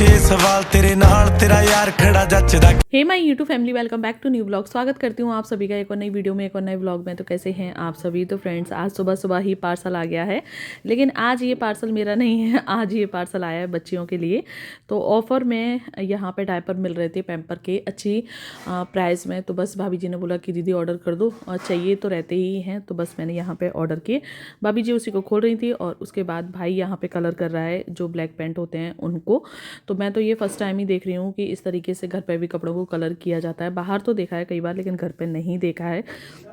6 सवाल तेरे नाल तेरा यार खड़ा जचदा। Hey my YouTube family, welcome back to new blog. स्वागत करती हूँ आप सभी का एक और नई वीडियो में, एक और नए ब्लॉग में। तो कैसे हैं आप सभी? तो फ्रेंड्स, आज सुबह सुबह ही पार्सल आ गया है, लेकिन आज ये पार्सल मेरा नहीं है, आज ये पार्सल आया है बच्चियों के लिए। तो ऑफ़र में यहाँ पे डायपर मिल रहे थे पैम्पर के, अच्छी प्राइस में। तो बस भाभी जी ने बोला कि दीदी ऑर्डर कर दो, और चाहिए तो रहते ही हैं। तो बस मैंने यहाँ पर ऑर्डर किए। भाभी जी उसी को खोल रही थी, और उसके बाद भाई यहाँ पर कलर कर रहा है जो ब्लैक पेंट होते हैं उनको। तो मैं तो ये फर्स्ट टाइम ही देख रही हूँ कि इस तरीके से घर पर भी कपड़ों को कलर किया जाता है। बाहर तो देखा है कई बार, लेकिन घर पे नहीं देखा है।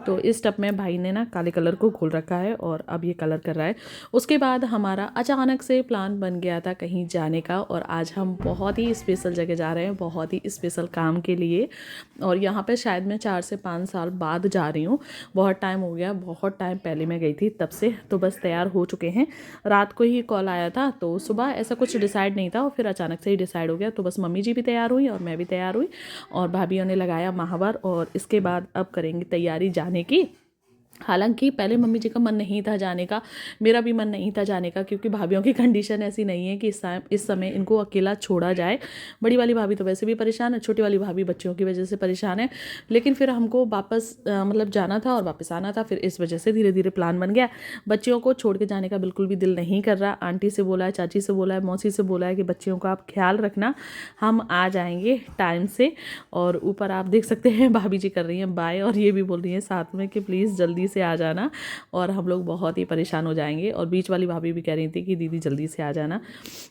तो इस टब में भाई ने ना काले कलर को घोल रखा है और अब ये कलर कर रहा है। उसके बाद हमारा अचानक से प्लान बन गया था कहीं जाने का, और आज हम बहुत ही स्पेशल जगह जा रहे हैं, बहुत ही स्पेशल काम के लिए। और यहाँ पे शायद मैं 4 से 5 साल बाद जा रही हूँ। बहुत टाइम हो गया, बहुत टाइम पहले मैं गई थी तब से। तो बस तैयार हो चुके हैं। रात को ही कॉल आया था, तो सुबह ऐसा कुछ डिसाइड नहीं था, और फिर अचानक से ही डिसाइड हो गया। तो बस मम्मी जी भी तैयार हुई और मैं भी तैयार हुई, और भाभीयों ने लगाया महावर। और इसके बाद अब करेंगे तैयारी जाने की। हालांकि पहले मम्मी जी का मन नहीं था जाने का, मेरा भी मन नहीं था जाने का, क्योंकि भाभीयों की कंडीशन ऐसी नहीं है कि इस समय इनको अकेला छोड़ा जाए। बड़ी वाली भाभी तो वैसे भी परेशान है, छोटी वाली भाभी बच्चों की वजह से परेशान है। लेकिन फिर हमको वापस मतलब जाना था और वापस आना था, फिर इस वजह से धीरे धीरे प्लान बन गया। बच्चियों को छोड़ के जाने का बिल्कुल भी दिल नहीं कर रहा। आंटी से बोला है, चाची से बोला है, मौसी से बोला है कि बच्चियों का आप ख्याल रखना, हम आ जाएंगे टाइम से। और ऊपर आप देख सकते हैं भाभी जी कर रही हैं बाय, और ये भी बोल रही हैं साथ में कि प्लीज़ जल्दी से आ जाना, और हम लोग बहुत ही परेशान हो जाएंगे। और बीच वाली भाभी भी कह रही थी कि दीदी जल्दी से आ जाना।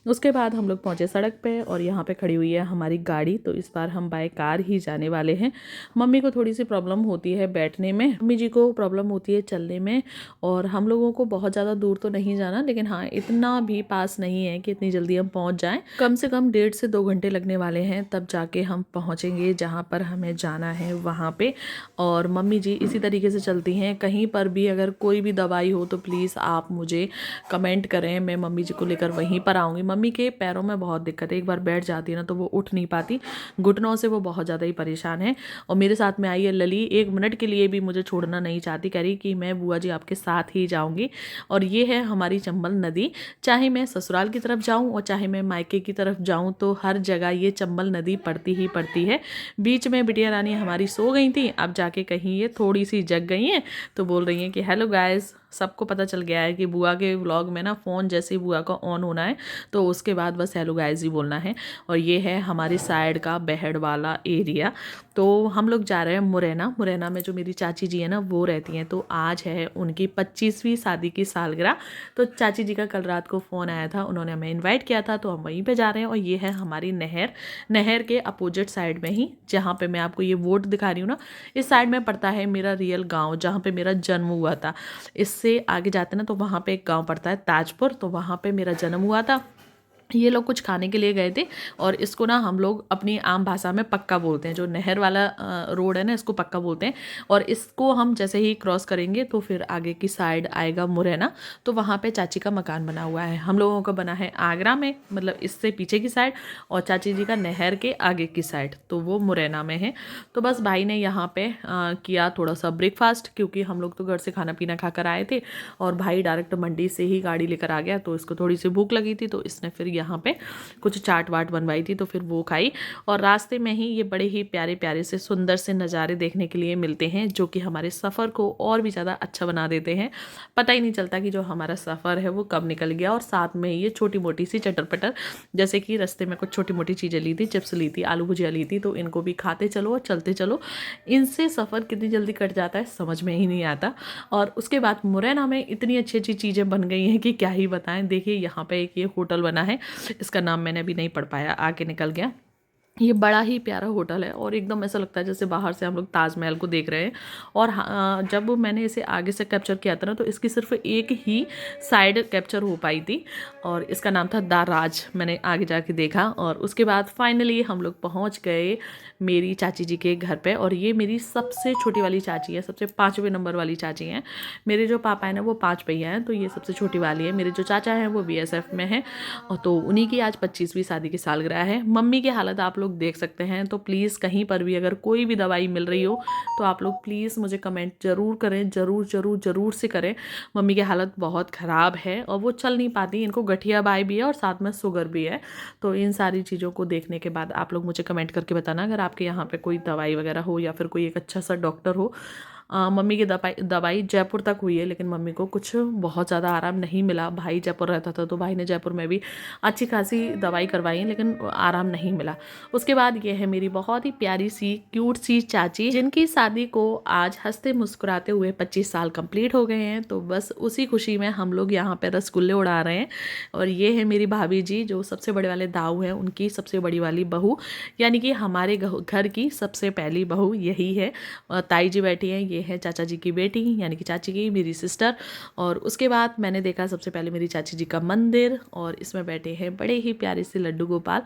उसके बाद हम लोग पहुंचे सड़क पे, और यहाँ पे खड़ी हुई है हमारी गाड़ी। तो इस बार हम बाय कार ही जाने वाले हैं। मम्मी को थोड़ी सी प्रॉब्लम होती है बैठने में, मम्मी जी को प्रॉब्लम होती है चलने में, और हम लोगों को बहुत ज़्यादा दूर तो नहीं जाना, लेकिन हाँ इतना भी पास नहीं है कि इतनी जल्दी हम पहुँच जाएँ। कम से कम 1.5 से 2 घंटे लगने वाले हैं, तब जाके हम पहुँचेंगे जहाँ पर हमें जाना है वहाँ पे। और मम्मी जी इसी तरीके से चलती हैं। कहीं पर भी अगर कोई भी दवाई हो तो प्लीज़ आप मुझे कमेंट करें, मैं मम्मी जी को लेकर वहीं पर आऊँगी। मम्मी के पैरों में बहुत दिक्कत है, एक बार बैठ जाती है ना तो वो उठ नहीं पाती, घुटनों से वो बहुत ज़्यादा ही परेशान है। और मेरे साथ में आई है लली, 1 मिनट के लिए भी मुझे छोड़ना नहीं चाहती, कह रही कि मैं बुआ जी आपके साथ ही जाऊँगी। और ये है हमारी चंबल नदी। चाहे मैं ससुराल की तरफ जाऊँ और चाहे मैं मायके की तरफ जाऊँ, तो हर जगह ये चंबल नदी पड़ती ही पड़ती है। बीच में बिटिया रानी हमारी सो गई थी, अब जाके कहीं ये थोड़ी सी जग गई हैं, तो बोल रही हैं कि हेलो गाइस। सबको पता चल गया है कि बुआ के व्लॉग में ना फ़ोन जैसे ही बुआ का ऑन होना है तो उसके बाद बस हेलो गाइस ही बोलना है। और ये है हमारी साइड का बहड़ वाला एरिया। तो हम लोग जा रहे हैं मुरैना। मुरैना में जो मेरी चाची जी है ना वो रहती हैं, तो आज है उनकी 25वीं शादी की सालगिरह। तो चाची जी का कल रात को फ़ोन आया था, उन्होंने हमें इन्वाइट किया था, तो हम वहीं पर जा रहे हैं। और ये है हमारी नहर, नहर के अपोजिट साइड में ही, जहाँ पर मैं आपको ये वोट दिखा रही हूँ ना, इस साइड में पड़ता है मेरा रियल गाँव, जहाँ पर मेरा जन्म हुआ था। इससे आगे जाते ना तो वहाँ पे एक गांव पड़ता है ताजपुर, तो वहाँ पे मेरा जन्म हुआ था। ये लोग कुछ खाने के लिए गए थे, और इसको ना हम लोग अपनी आम भाषा में पक्का बोलते हैं। जो नहर वाला रोड है ना, इसको पक्का बोलते हैं। और इसको हम जैसे ही क्रॉस करेंगे तो फिर आगे की साइड आएगा मुरैना। तो वहाँ पे चाची का मकान बना हुआ है। हम लोगों का बना है आगरा में, मतलब इससे पीछे की साइड, और चाची जी का नहर के आगे की साइड, तो वो मुरैना में है। तो बस भाई ने यहाँ पे किया थोड़ा सा ब्रेकफास्ट, क्योंकि हम लोग तो घर से खाना पीना खा कर आए थे, और भाई डायरेक्ट मंडी से ही गाड़ी लेकर आ गया, तो इसको थोड़ी सी भूख लगी थी, तो इसने फिर यहाँ पे कुछ चाट वाट बनवाई थी, तो फिर वो खाई। और रास्ते में ही ये बड़े ही प्यारे प्यारे से सुंदर से नज़ारे देखने के लिए मिलते हैं, जो कि हमारे सफ़र को और भी ज़्यादा अच्छा बना देते हैं। पता ही नहीं चलता कि जो हमारा सफ़र है वो कब निकल गया। और साथ में ये छोटी मोटी सी चटर पटर, जैसे कि रास्ते में कुछ छोटी मोटी चीज़ें ली थी, चिप्स ली थी, आलू भुजिया ली थी, तो इनको भी खाते चलो और चलते चलो। इनसे सफ़र कितनी जल्दी कट जाता है समझ में ही नहीं आता। और उसके बाद मुरैना में इतनी अच्छी अच्छी चीज़ें बन गई हैं कि क्या ही बताएं। देखिए यहाँ पे एक ये होटल बना है, इसका नाम मैंने अभी नहीं पढ़ पाया, आके निकल गया। ये बड़ा ही प्यारा होटल है, और एकदम ऐसा लगता है जैसे बाहर से हम लोग ताजमहल को देख रहे हैं। और जब मैंने इसे आगे से कैप्चर किया था ना, तो इसकी सिर्फ एक ही साइड कैप्चर हो पाई थी, और इसका नाम था द राज। मैंने आगे जाके देखा, और उसके बाद फाइनली हम लोग पहुंच गए मेरी चाची जी के घर पे। और ये मेरी सबसे छोटी वाली चाची है, सबसे 5वें नंबर वाली चाची हैं। मेरे जो पापा हैं ना वो 5 भैया हैं, तो ये सबसे छोटी वाली है। मेरे जो चाचा हैं वो BSF में हैं, और तो उन्हीं की आज 25वीं शादी की सालगिरह है। मम्मी की हालत आप लोग लोग देख सकते हैं। तो प्लीज़ कहीं पर भी अगर कोई भी दवाई मिल रही हो तो आप लोग प्लीज़ मुझे कमेंट ज़रूर करें, ज़रूर से करें। मम्मी की हालत बहुत ख़राब है और वो चल नहीं पाती, इनको गठिया बाई भी है और साथ में शुगर भी है। तो इन सारी चीज़ों को देखने के बाद आप लोग मुझे कमेंट करके बताना अगर आपके यहाँ पे कोई दवाई वगैरह हो या फिर कोई एक अच्छा सा डॉक्टर हो। मम्मी की दवाई जयपुर तक हुई है, लेकिन मम्मी को कुछ बहुत ज़्यादा आराम नहीं मिला। भाई जयपुर रहता था तो भाई ने जयपुर में भी अच्छी खासी दवाई करवाई, लेकिन आराम नहीं मिला। उसके बाद ये है मेरी बहुत ही प्यारी सी क्यूट सी चाची, जिनकी शादी को आज हंसते मुस्कुराते हुए 25 साल कंप्लीट हो गए हैं। तो बस उसी खुशी में हम लोग यहाँ पे रसगुल्ले उड़ा रहे हैं। और ये है मेरी भाभी जी, जो सबसे बड़े वाले दाऊ हैं, उनकी सबसे बड़ी वाली बहू, यानी कि हमारे घर की सबसे पहली बहू यही है। ताई जी बैठी हैं, ये है चाचा जी की बेटी यानी कि चाची की मेरी सिस्टर। और उसके बाद मैंने देखा सबसे पहले मेरी चाची जी का मंदिर, और इसमें बैठे हैं बड़े ही प्यारे से लड्डू गोपाल,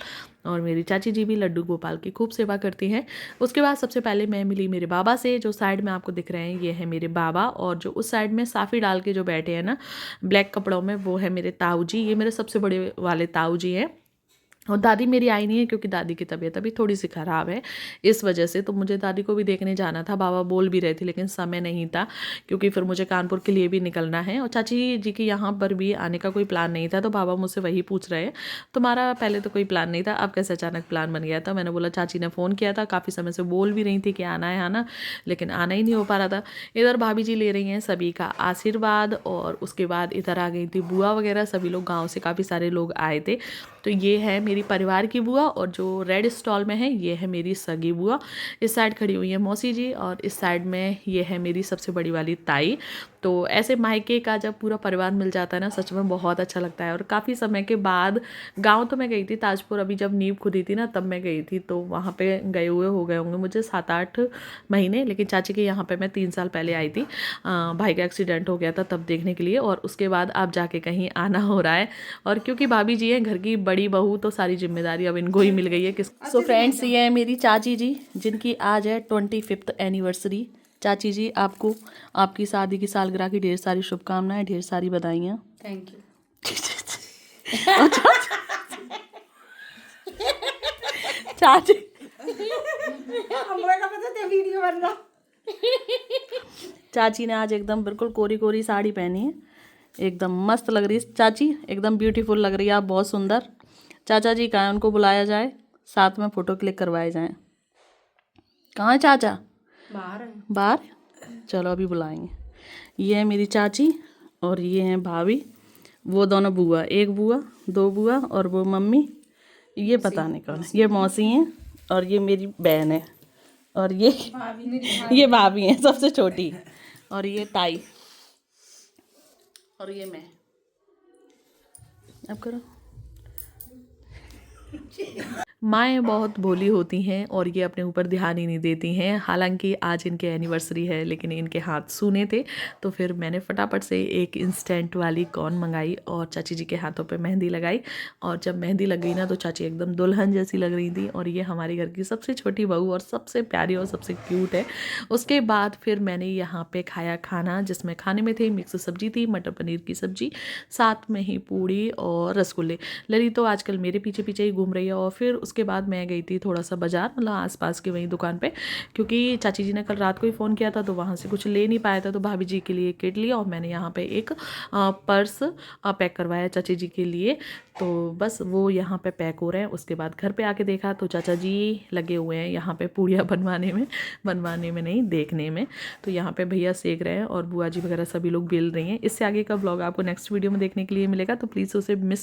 और मेरी चाची जी भी लड्डू गोपाल की खूब सेवा करती हैं। उसके बाद सबसे पहले मैं मिली मेरे बाबा से, जो साइड में आपको दिख रहे हैं ये है मेरे बाबा, और जो उस साइड में साफ़ी डाल के जो बैठे हैं ना ब्लैक कपड़ों में, वो है मेरे ताऊ जी। ये मेरे सबसे बड़े वाले ताऊ जी हैं। और दादी मेरी आई नहीं है क्योंकि दादी की तबीयत अभी थोड़ी सी ख़राब है, इस वजह से। तो मुझे दादी को भी देखने जाना था, बाबा बोल भी रहे थे, लेकिन समय नहीं था क्योंकि फिर मुझे कानपुर के लिए भी निकलना है। और चाची जी के यहाँ पर भी आने का कोई प्लान नहीं था, तो बाबा मुझसे वही पूछ रहे हैं, तुम्हारा पहले तो कोई प्लान नहीं था, अब कैसे अचानक प्लान बन गया था। मैंने बोला चाची ने फ़ोन किया था, काफ़ी समय से बोल भी रही थी कि आना है आना, लेकिन आना ही नहीं हो पा रहा था। इधर भाभी जी ले रही हैं सभी का आशीर्वाद, और उसके बाद इधर आ गई थी बुआ वगैरह, सभी लोग गाँव से काफ़ी सारे लोग आए थे। तो ये है मेरी परिवार की बुआ, और जो रेड स्टॉल में है ये है मेरी सगी बुआ। इस साइड खड़ी हुई है मौसी जी, और इस साइड में ये है मेरी सबसे बड़ी वाली ताई। तो ऐसे मायके का जब पूरा परिवार मिल जाता है ना, सच में बहुत अच्छा लगता है। और काफ़ी समय के बाद गांव तो मैं गई थी ताजपुर, अभी जब नींव खुदी थी ना तब मैं गई थी, तो वहाँ पे गए हुए हो गए होंगे मुझे 7-8 महीने। लेकिन चाची के यहाँ पे मैं 3 साल पहले आई थी, भाई का एक्सीडेंट हो गया था तब देखने के लिए, और उसके बाद अब जाके कहीं आना हो रहा है। और क्योंकि भाभी जी हैं घर की बड़ी बहू, तो सारी जिम्मेदारी अब इनको ही मिल गई है। सो फ्रेंड्स, ये है मेरी चाची जी, जिनकी आज है 25th एनिवर्सरी। चाची जी, आपको आपकी शादी की सालगिरह की ढेर सारी शुभकामनाएं, ढेर सारी बधाइयाँ। Thank you. चाची वीडियो बन रहा। चाची ने आज एकदम बिल्कुल कोरी कोरी साड़ी पहनी है, एकदम मस्त लग रही है चाची, एकदम ब्यूटीफुल लग रही है आप, बहुत सुंदर। चाचा जी कहाँ हैं, उनको बुलाया जाए, साथ में फ़ोटो क्लिक करवाए जाएं। कहाँ है चाचा? बाहर है। बाहर? चलो अभी बुलाएंगे। ये है मेरी चाची, और ये हैं भाभी, वो दोनों बुआ, एक बुआ, 2 बुआ, और वो मम्मी, ये पता नहीं कौन है, ये मौसी हैं, और ये मेरी बहन है, और ये भाभी हैं सबसे छोटी, और ये ताई, और ये मैं। अब करो। माएँ बहुत भोली होती हैं और ये अपने ऊपर ध्यान ही नहीं देती हैं। हालांकि आज इनके एनिवर्सरी है, लेकिन इनके हाथ सूने थे, तो फिर मैंने फटाफट से एक इंस्टेंट वाली कॉर्न मंगाई और चाची जी के हाथों पे मेहंदी लगाई। और जब मेहंदी लग गई ना, तो चाची एकदम दुल्हन जैसी लग रही थी। और ये हमारे घर की सबसे छोटी बहू और सबसे प्यारी और सबसे क्यूट है। उसके बाद फिर मैंने यहाँ पे खाया खाना, जिसमें खाने में थे मिक्स सब्जी थी, मटर पनीर की सब्जी, साथ में ही पूड़ी और रसगुल्ले। लली तो आजकल मेरे पीछे पीछे ही घूम रही है। और फिर उसके बाद मैं गई थी थोड़ा सा बाज़ार, मतलब आसपास की वहीं दुकान पे, क्योंकि चाची जी ने कल रात को ही फ़ोन किया था, तो वहाँ से कुछ ले नहीं पाया था। तो भाभी जी के लिए किट लिया, और मैंने यहाँ पे एक पर्स पैक करवाया चाची जी के लिए। तो बस वो यहाँ पे पैक हो रहे हैं। उसके बाद घर पे आके देखा तो चाचा जी लगे हुए हैं यहाँ पे पूड़ियाँ बनवाने में नहीं, देखने में। तो यहाँ पे भैया सेक रहे हैं और बुआ जी वगैरह सभी लोग बेल रही हैं। इससे आगे का ब्लॉग आपको नेक्स्ट वीडियो में देखने के लिए मिलेगा, तो प्लीज़ उसे मिस